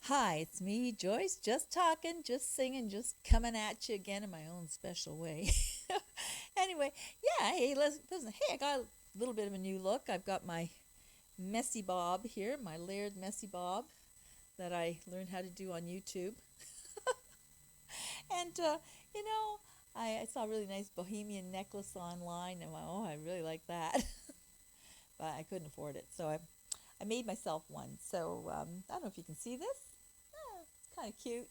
Hi, it's me, Joyce, just talking, just singing, just coming at you again in my own special way. Anyway, yeah, hey, listen, hey, I got a little bit of a new look. I've got my messy bob here, my layered messy bob that I learned how to do on YouTube. And, you know, I saw a really nice bohemian necklace online and went, oh, I really like that. But I couldn't afford it. So I made myself one. So I don't know if you can see this. It's kind of cute,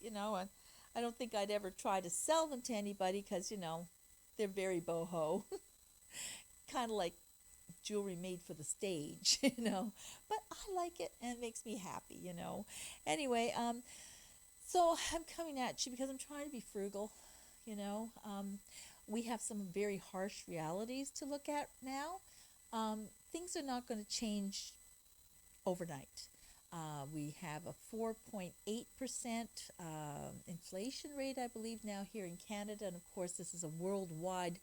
I don't think I'd ever try to sell them to anybody because, they're very boho. Kind of like jewelry made for the stage, But I like it and it makes me happy. Anyway, so I'm coming at you because I'm trying to be frugal, you know. We have some very harsh realities to look at now. Things are not going to change overnight. We have a 4.8% inflation rate, I believe, now here in Canada. And of course, this is a worldwide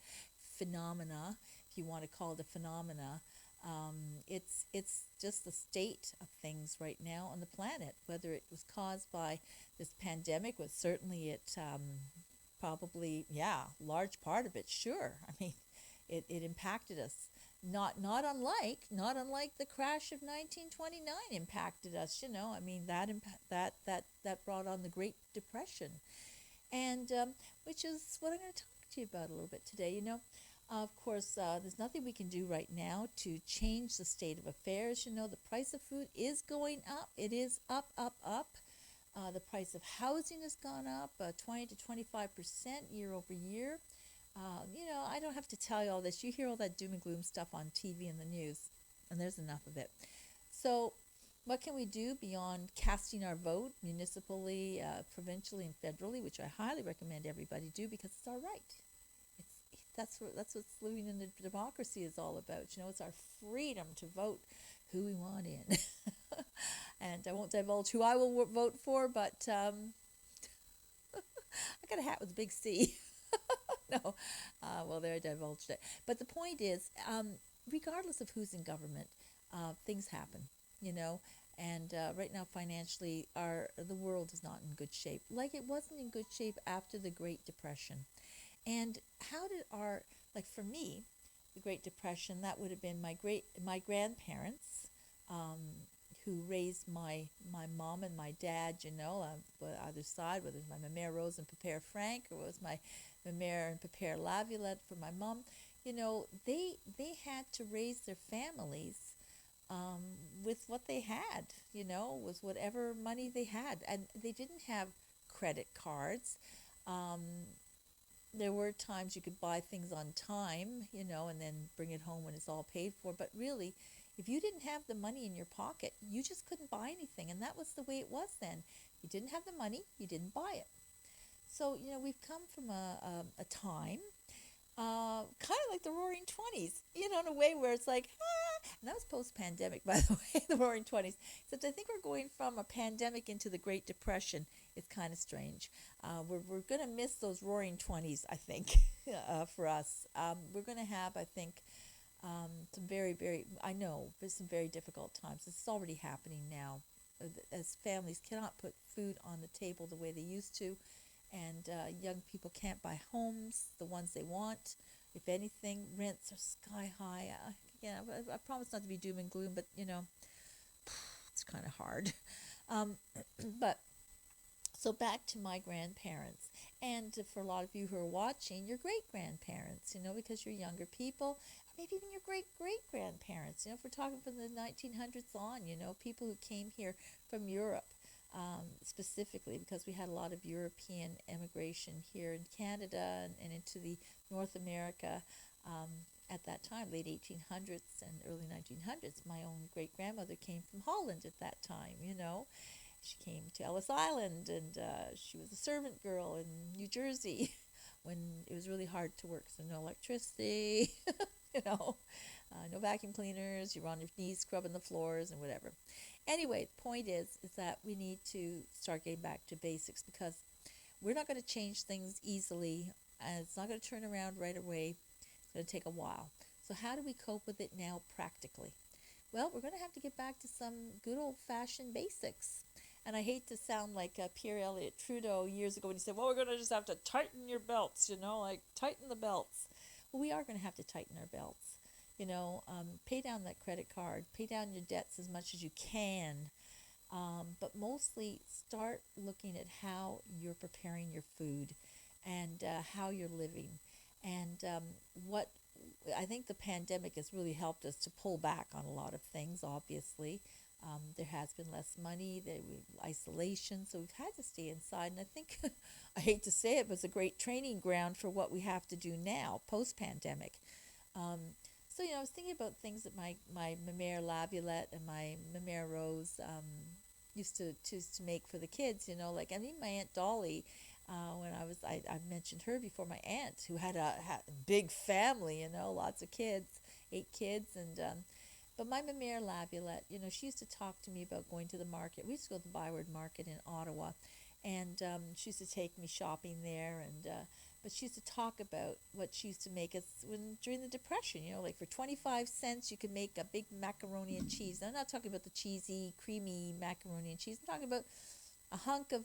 phenomena, if you want to call it a phenomena. It's just the state of things right now on the planet. Whether it was caused by this pandemic, was certainly it probably, yeah, large part of it, sure. I mean, it impacted us not unlike the crash of 1929 impacted us. I mean that brought on the Great Depression, and which is what I'm going to talk to you about a little bit today. Of course, there's nothing we can do right now to change the state of affairs. The price of food is going up. It is up, up, up. The price of housing has gone up 20 to 25% year over year. I don't have to tell you all this. You hear all that doom and gloom stuff on TV and the news, and there's enough of it. So, what can we do beyond casting our vote municipally, provincially, and federally, which I highly recommend everybody do because it's our right. That's what living in a democracy is all about. It's our freedom to vote who we want in. And I won't divulge who I will vote for, but I got a hat with a big C. No. Well, there I divulged it. But the point is, regardless of who's in government, things happen, you know. And right now, financially, the world is not in good shape, like it wasn't in good shape after the Great Depression. And how did like for me, the Great Depression, that would have been my grandparents, um, who raised my mom and my dad, either side, whether it was my mère Rose and Père Frank, or it was my mère and Père Laviolette for my mom. They had to raise their families um, with what they had, was whatever money they had. And they didn't have credit cards. Um, there were times you could buy things on time, and then bring it home when it's all paid for. But really, if you didn't have the money in your pocket, you just couldn't buy anything. And that was the way it was then. You didn't have the money, you didn't buy it. So, we've come from a time, kind of like the Roaring Twenties, in a way where it's like, and that was post-pandemic, by the way, the Roaring Twenties. Except I think we're going from a pandemic into the Great Depression. It's kind of strange. We're going to miss those Roaring Twenties, I think, for us. We're going to have, I think, some very, very, I know, there's some very difficult times. It's already happening now, as families cannot put food on the table the way they used to, and young people can't buy homes, the ones they want. If anything, rents are sky high. I promise not to be doom and gloom, but it's kind of hard. Um, but so back to my grandparents, and for a lot of you who are watching, your great grandparents, because you're younger people, maybe even your great great grandparents. If we're talking from the 1900s on, people who came here from Europe. Specifically because we had a lot of European immigration here in Canada and into the North America at that time, late 1800s and early 1900s. My own great-grandmother came from Holland at that time. She came to Ellis Island, and she was a servant girl in New Jersey when it was really hard to work, so no electricity, no vacuum cleaners. You were on your knees scrubbing the floors and whatever. Anyway, the point is that we need to start getting back to basics because we're not going to change things easily, and it's not going to turn around right away. It's going to take a while. So how do we cope with it now practically? Well, we're going to have to get back to some good old-fashioned basics. And I hate to sound like Pierre Elliott Trudeau years ago when he said, well, we're going to just have to tighten your belts, like tighten the belts. Well, we are going to have to tighten our belts. Pay down that credit card, pay down your debts as much as you can. But mostly start looking at how you're preparing your food and how you're living. And what I think the pandemic has really helped us to pull back on a lot of things, obviously. There has been less money, isolation, so we've had to stay inside. And I think, I hate to say it, but it's a great training ground for what we have to do now, post-pandemic. So, I was thinking about things that my Mère Laviolette and my Mère Rose used to choose to make for the kids, like, I mean, my Aunt Dolly, when I've mentioned her before, my aunt, who had a big family, lots of kids, 8 kids, but my Mère Laviolette, she used to talk to me about going to the market. We used to go to the Byward Market in Ottawa, and she used to take me shopping there, but she used to talk about what she used to make us during the Depression, like for 25 cents you could make a big macaroni and cheese. Now, I'm not talking about the cheesy, creamy macaroni and cheese. I'm talking about a hunk of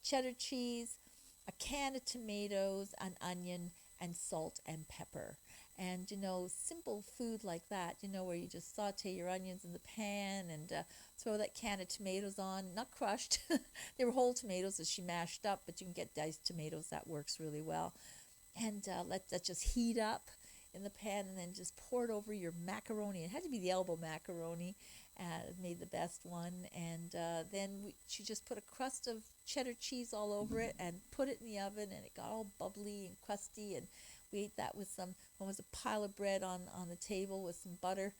cheddar cheese, a can of tomatoes, an onion, and salt and pepper. And, simple food like that, where you just saute your onions in the pan and throw that can of tomatoes on, not crushed. They were whole tomatoes that she mashed up, but you can get diced tomatoes. That works really well. And let that just heat up in the pan, and then just pour it over your macaroni. It had to be the elbow macaroni. Made the best one. And then she just put a crust of cheddar cheese all over it and put it in the oven, and it got all bubbly and crusty, and we ate that with one was a pile of bread on the table with some butter,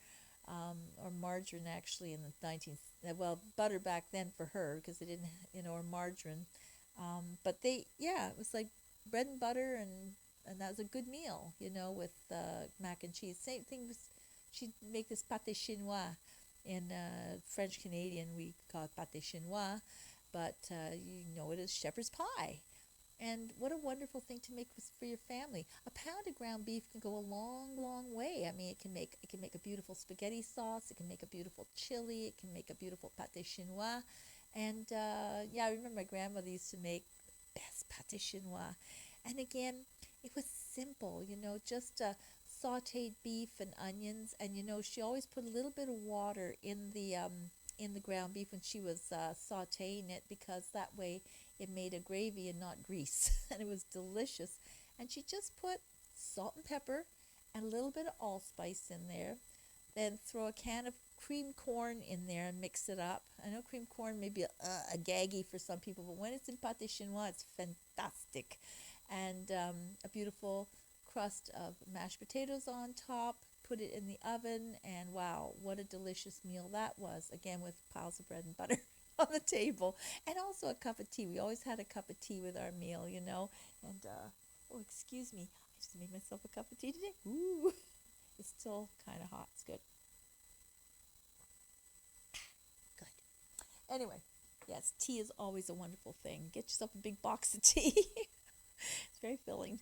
or margarine actually in the 19th, butter back then for her because they didn't, or margarine. But it was like bread and butter, and that was a good meal, with mac and cheese. Same thing was, she'd make this pâté chinois. In French Canadian, we call it pâté chinois, but it as shepherd's pie. And what a wonderful thing to make for your family. A pound of ground beef can go a long, long way. I mean, it can make a beautiful spaghetti sauce. It can make a beautiful chili. It can make a beautiful pâté chinois. And I remember my grandmother used to make best pâté chinois. And again, it was simple, just sautéed beef and onions. And she always put a little bit of water in the ground beef when she was sautéing it, because that way it made a gravy and not grease. And it was delicious. And she just put salt and pepper and a little bit of allspice in there. Then throw a can of cream corn in there and mix it up. I know cream corn may be a gaggy for some people, but when it's in pâté chinois, it's fantastic. And a beautiful crust of mashed potatoes on top. Put it in the oven, and wow, what a delicious meal that was. Again, with piles of bread and butter on the table, and also a cup of tea. We always had a cup of tea with our meal, And excuse me, I just made myself a cup of tea today. Ooh, it's still kind of hot. It's good. Good. Anyway, yes, tea is always a wonderful thing. Get yourself a big box of tea. It's very filling.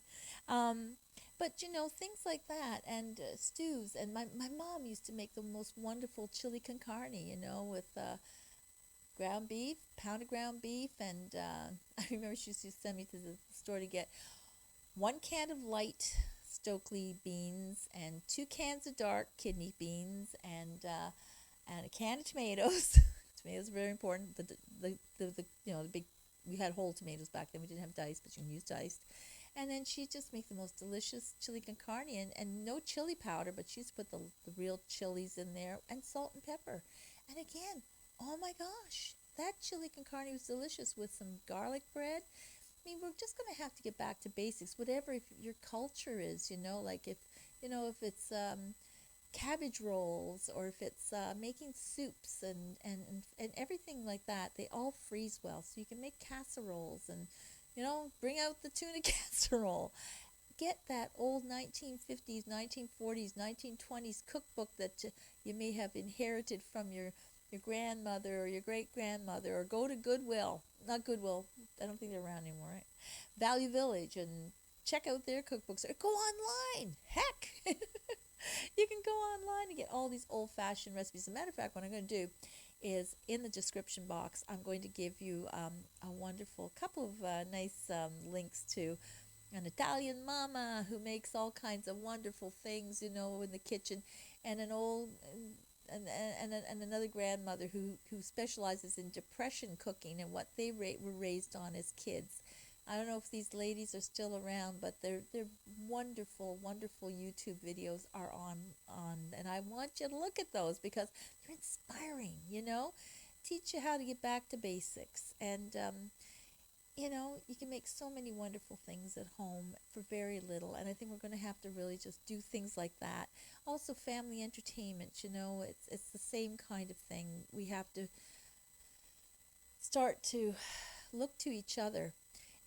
But, things like that, and stews. And my mom used to make the most wonderful chili con carne, with ground beef, pound of ground beef. And I remember she used to send me to the store to get 1 can of light Stokely beans and 2 cans of dark kidney beans, and a can of tomatoes. Tomatoes are very important. The big, we had whole tomatoes back then. We didn't have diced, but you can use diced. And then she just make the most delicious chili con carne, and no chili powder, but she used to put the real chilies in there, and salt and pepper. And again, oh my gosh, that chili con carne was delicious with some garlic bread. I mean, we're just going to have to get back to basics, whatever your culture is, like if it's cabbage rolls, or if it's making soups and everything like that, they all freeze well. So you can make casseroles and, bring out the tuna casserole. Get that old 1950s, 1940s, 1920s cookbook that you may have inherited from your grandmother or your great-grandmother, or go to Goodwill. Not Goodwill. I don't think they're around anymore, right? Value Village, and check out their cookbooks. Or go online. Heck! You can go online and get all these old-fashioned recipes. As a matter of fact, what I'm going to do is in the description box. I'm going to give you a wonderful couple of nice links to an Italian mama who makes all kinds of wonderful things, in the kitchen, and an old and another grandmother who specializes in depression cooking and what they were raised on as kids. I don't know if these ladies are still around, but they're wonderful, wonderful YouTube videos are on, and I want you to look at those because they're inspiring. Teach you how to get back to basics, and you can make so many wonderful things at home for very little, and I think we're going to have to really just do things like that. Also, family entertainment, it's the same kind of thing. We have to start to look to each other.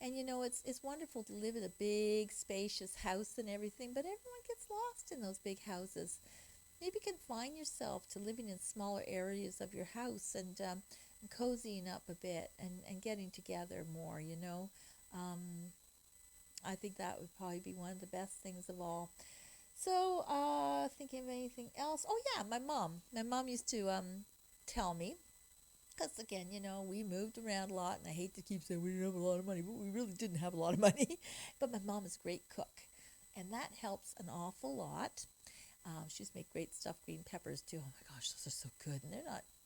And it's wonderful to live in a big, spacious house and everything, but everyone gets lost in those big houses. Maybe confine yourself to living in smaller areas of your house and cozying up a bit and getting together more, I think that would probably be one of the best things of all. So, thinking of anything else. Oh, yeah, my mom. My mom used to tell me, because, again, we moved around a lot, and I hate to keep saying we didn't have a lot of money, but we really didn't have a lot of money. But my mom is a great cook, and that helps an awful lot. She's made great stuffed green peppers, too. Oh, my gosh, those are so good, and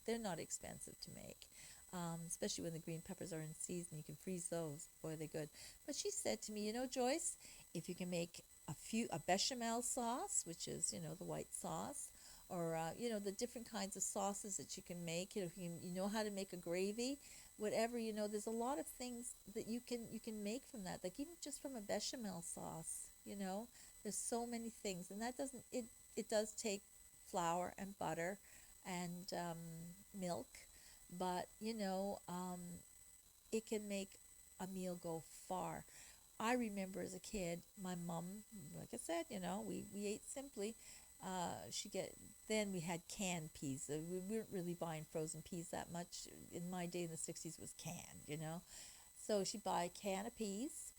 they're not expensive to make, especially when the green peppers are in season. You can freeze those. Boy, they're good. But she said to me, Joyce, if you can make a bechamel sauce, which is, the white sauce, or the different kinds of sauces that you can make. If you know how to make a gravy, whatever. There's a lot of things that you can make from that. Like even just from a bechamel sauce. There's so many things, and that doesn't it does take flour and butter and milk, but it can make a meal go far. I remember as a kid, my mom, like I said, we ate simply. Then we had canned peas. We weren't really buying frozen peas that much. In my day in the 60s was canned, So she'd buy a can of peas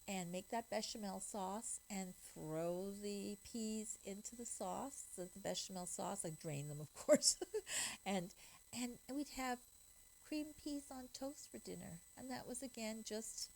and make that bechamel sauce and throw the peas into the sauce, the bechamel sauce. I drain them, of course. and we'd have creamed peas on toast for dinner. And that was, again, just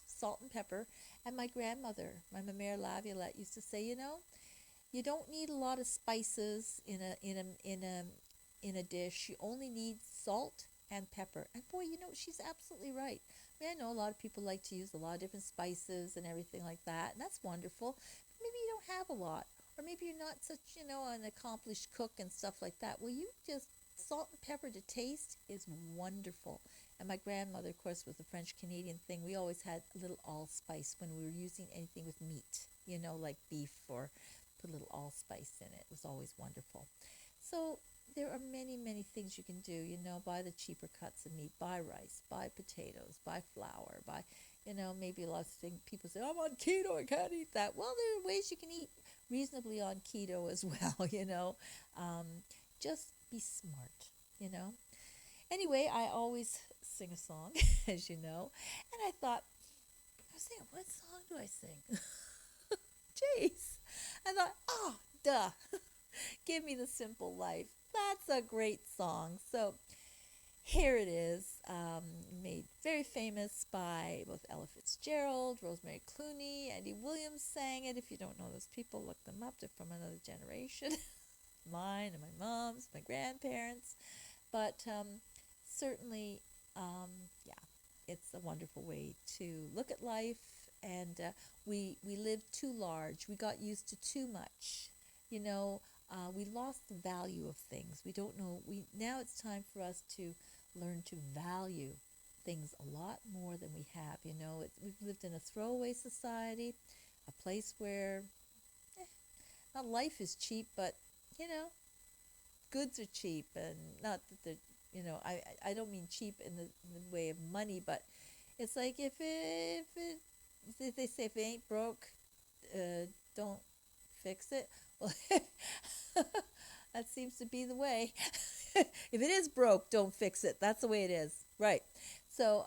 salt and pepper. And my grandmother, my Mère Laviolette, used to say, you don't need a lot of spices in a dish. You only need salt and pepper. And boy, she's absolutely right. I know a lot of people like to use a lot of different spices and everything like that, and that's wonderful. But maybe you don't have a lot, or maybe you're not such, an accomplished cook and stuff like that. Well, you just salt and pepper to taste is wonderful. And my grandmother, of course, was the French-Canadian thing. We always had a little allspice when we were using anything with meat, like beef, or put a little allspice in it. It was always wonderful. So there are many, many things you can do, buy the cheaper cuts of meat, buy rice, buy potatoes, buy flour, buy, maybe a lot of things. People say, I'm on keto, I can't eat that. Well, there are ways you can eat reasonably on keto as well, just be smart, Anyway, I always sing a song, as you know, and I thought, what song do I sing? Jeez. I thought, oh, duh. Give Me the Simple Life. That's a great song. So here it is, made very famous by both Ella Fitzgerald, Rosemary Clooney, Andy Williams sang it. If you don't know those people, look them up. They're from another generation. Mine and my mom's, my grandparents. But certainly, yeah, it's a wonderful way to look at life. And we lived too large. We got used to too much. We lost the value of things. We don't know. Now it's time for us to learn to value things a lot more than we have. We've lived in a throwaway society, a place where not life is cheap, but goods are cheap, and not that they're I don't mean cheap in the way of money, but it's like if they say if it ain't broke, don't fix it. Well, that seems to be the way. If it is broke, don't fix it. That's the way it is, right? So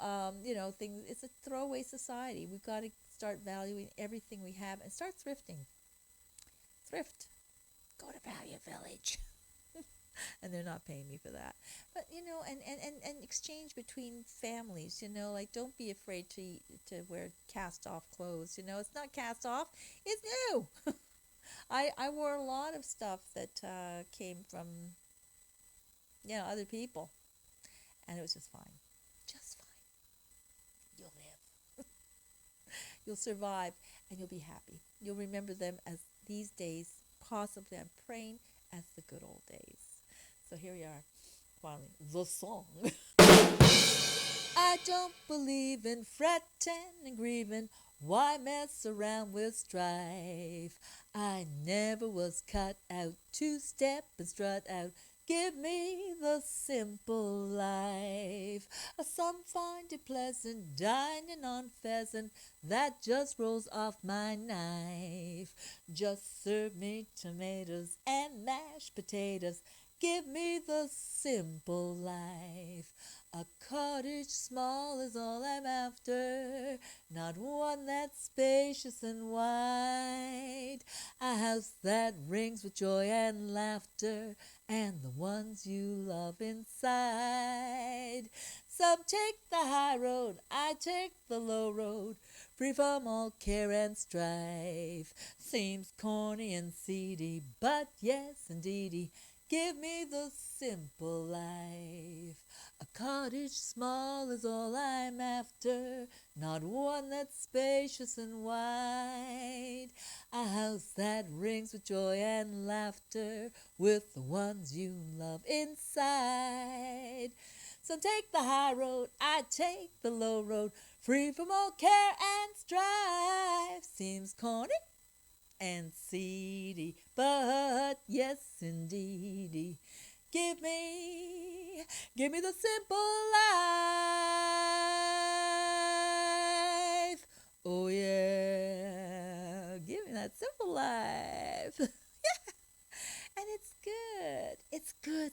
things. It's a throwaway society. We've got to start valuing everything we have and start thrifting. Thrift. Go to Value Village. And they're not paying me for that. But and exchange between families. Like don't be afraid to wear cast off clothes. It's not cast off; it's new. I wore a lot of stuff that came from other people, and it was just fine, just fine. You'll live, you'll survive, and you'll be happy. You'll remember them as these days, possibly. I'm praying as the good old days. So here we are, finally, the song. I don't believe in fretting and grieving. Why mess around with strife? I never was cut out to step and strut out. Give me the simple life. Some find it pleasant dining on pheasant that just rolls off my knife. Just serve me tomatoes and mashed potatoes. Give me the simple life. A cottage small is all I'm after, not one that's spacious and wide. A house that rings with joy and laughter, and the ones you love inside. Some take the high road, I take the low road, free from all care and strife. Seems corny and seedy, but yes, indeedy, give me the simple life. A cottage small is all I'm after, not one that's spacious and wide. A house that rings with joy and laughter, with the ones you love inside. So take the high road, I take the low road, free from all care and strife. Seems corny and seedy, but yes, indeedy. Give me the simple life. Oh yeah, give me that simple life. And it's good. It's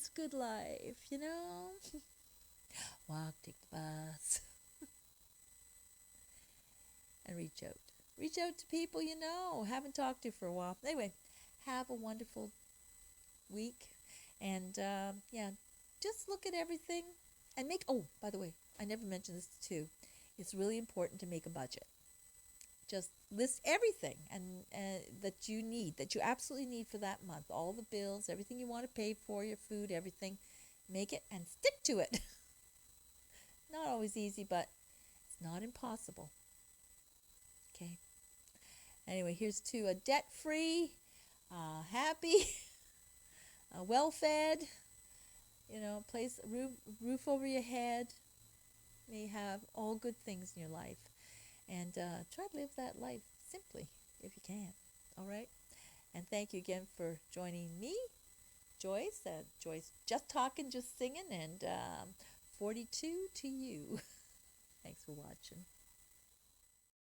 good life. Walk, take the bus, and reach out. Reach out to people haven't talked to for a while. Anyway, have a wonderful week. And, just look at everything and by the way, I never mentioned this too. It's really important to make a budget. Just list everything that you absolutely need for that month. All the bills, everything you want to pay for, your food, everything. Make it and stick to it. Not always easy, but it's not impossible. Okay. Anyway, here's to a debt-free, happy, well-fed, roof over your head. May have all good things in your life. And try to live that life simply, if you can. All right? And thank you again for joining me, Joyce. Joyce, just talking, just singing, and 42 to you. Thanks for watching.